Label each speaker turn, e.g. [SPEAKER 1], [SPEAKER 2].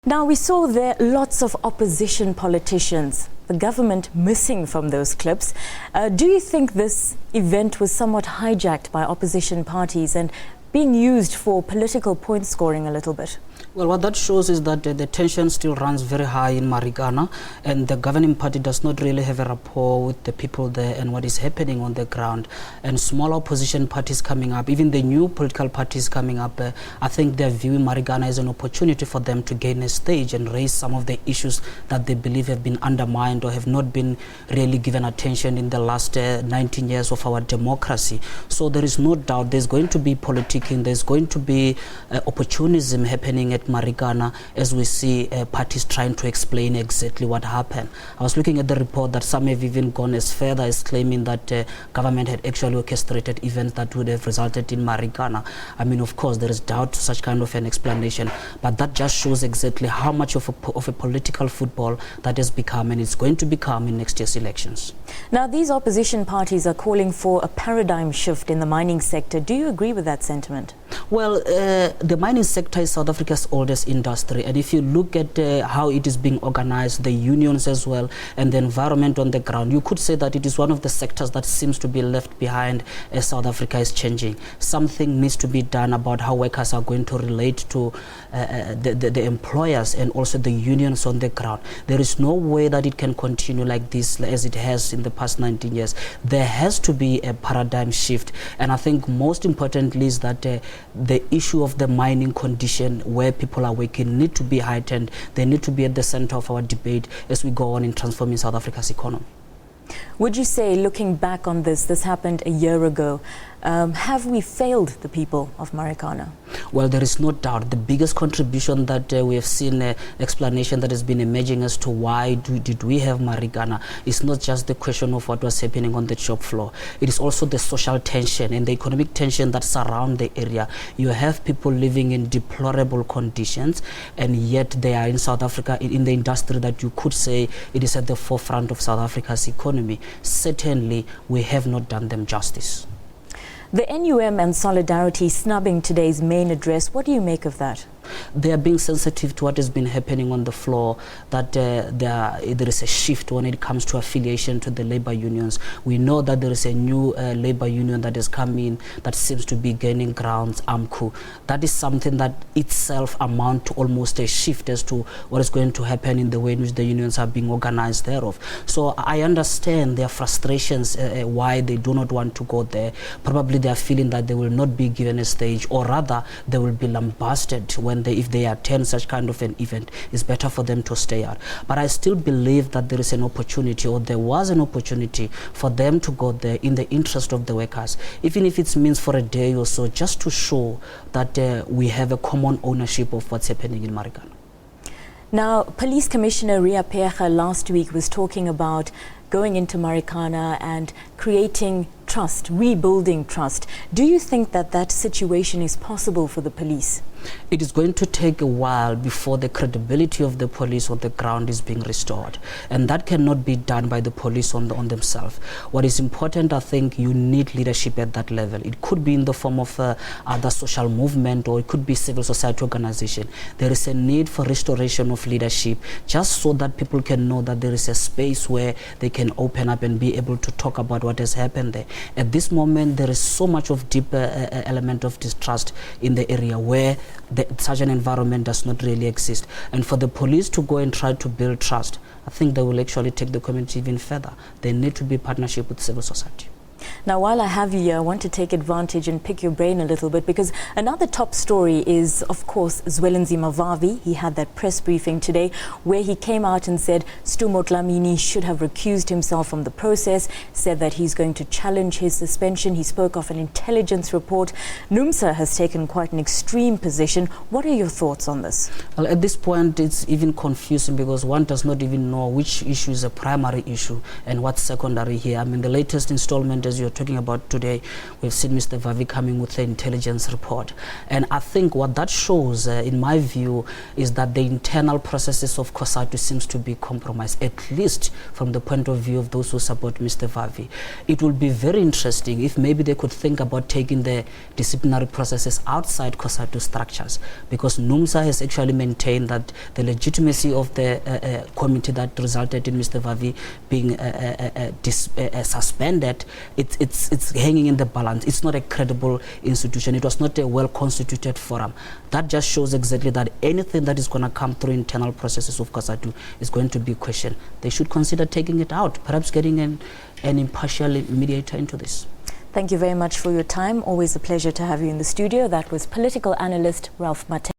[SPEAKER 1] Now, we saw there lots of opposition politicians, the government missing from those clips. Do you think this event was somewhat hijacked by opposition parties and being used for political point scoring a little bit?
[SPEAKER 2] Well, what that shows is that the tension still runs very high in Marikana, and the governing party does not really have a rapport with the people there and what is happening on the ground. And small opposition parties coming up, even the new political parties coming up, I think they're viewing Marikana as an opportunity for them to gain a stage and raise some of the issues that they believe have been undermined or have not been really given attention in the last 19 years of our democracy. So there is no doubt there's going to be politicking, there's going to be opportunism happening at Marikana as we see parties trying to explain exactly what happened. I was looking at the report that some have even gone as further as claiming that government had actually orchestrated events that would have resulted in Marikana. I mean, of course, there is doubt to such kind of an explanation, but that just shows exactly how much of a political football that has become and it's going to become in next year's elections.
[SPEAKER 1] Now, these opposition parties are calling for a paradigm shift in the mining sector. Do you agree with that sentiment?
[SPEAKER 2] Well, the mining sector is South Africa's oldest industry, and if you look at how it is being organized, the unions as well, and the environment on the ground, you could say that it is one of the sectors that seems to be left behind as South Africa is changing. Something needs to be done about how workers are going to relate to the employers and also the unions on the ground. There is no way that it can continue like this as it has in the past 19 years. There has to be a paradigm shift, and I think most importantly is that the issue of the mining condition where people are working need to be heightened. They need to be at the center of our debate as we go on in transforming South Africa's economy.
[SPEAKER 1] Would you say, looking back on this happened a year ago, have we failed the people of Marikana?
[SPEAKER 2] Well, there is no doubt. The biggest contribution that we have seen, explanation that has been emerging as to why did we have Marikana, is not just the question of what was happening on the shop floor. It is also the social tension and the economic tension that surround the area. You have people living in deplorable conditions, and yet they are in South Africa, in the industry that you could say it is at the forefront of South Africa's economy. Certainly, we have not done them justice.
[SPEAKER 1] The NUM and Solidarity snubbing today's main address, what do you make of that?
[SPEAKER 2] They are being sensitive to what has been happening on the floor, that there is a shift when it comes to affiliation to the labor unions. We know that there is a new labor union that has come in that seems to be gaining grounds, AMCU. That is something that itself amounts to almost a shift as to what is going to happen in the way in which the unions are being organized thereof. So I understand their frustrations, why they do not want to go there. Probably they are feeling that they will not be given a stage, or rather they will be lambasted when if they attend such kind of an event. It's better for them to stay out. But I still believe that there is an opportunity, or there was an opportunity for them to go there in the interest of the workers, even if it means for a day or so, just to show that we have a common ownership of what's happening in Marikana.
[SPEAKER 1] Now, Police Commissioner Ralph Mathekga last week was talking about going into Marikana and creating trust, rebuilding trust. Do you think that that situation is possible for the police?
[SPEAKER 2] It is going to take a while before the credibility of the police on the ground is being restored, and that cannot be done by the police on themselves. What is important, I think, you need leadership at that level. It could be in the form of other social movement, or it could be civil society organization. There is a need for restoration of leadership, just so that people can know that there is a space where they can open up and be able to talk about what has happened there. At this moment, there is so much of deep element of distrust in the area where such an environment does not really exist. And for the police to go and try to build trust, I think they will actually take the community even further. They need to be partnership with civil society.
[SPEAKER 1] Now, while I have you here, I want to take advantage and pick your brain a little bit, because another top story is, of course, Zwelinzima Vavi. He had that press briefing today where he came out and said Stu Motlamini should have recused himself from the process, said that he's going to challenge his suspension. He spoke of an intelligence report. NUMSA has taken quite an extreme position. What are your thoughts on this?
[SPEAKER 2] Well, at this point, it's even confusing because one does not even know which issue is a primary issue and what's secondary here. I mean, the latest installment, as you're talking about today, we've seen Mr. Vavi coming with the intelligence report. And I think what that shows, in my view, is that the internal processes of COSATU seems to be compromised, at least from the point of view of those who support Mr. Vavi. It will be very interesting if maybe they could think about taking the disciplinary processes outside COSATU structures, because NUMSA has actually maintained that the legitimacy of the committee that resulted in Mr. Vavi being suspended, it's hanging in the balance. It's not a credible institution. It was not a well-constituted forum. That just shows exactly that anything that is going to come through internal processes of COSATU is going to be questioned. They should consider taking it out, perhaps getting an impartial mediator into this.
[SPEAKER 1] Thank you very much for your time. Always a pleasure to have you in the studio. That was political analyst Ralph Mathekga.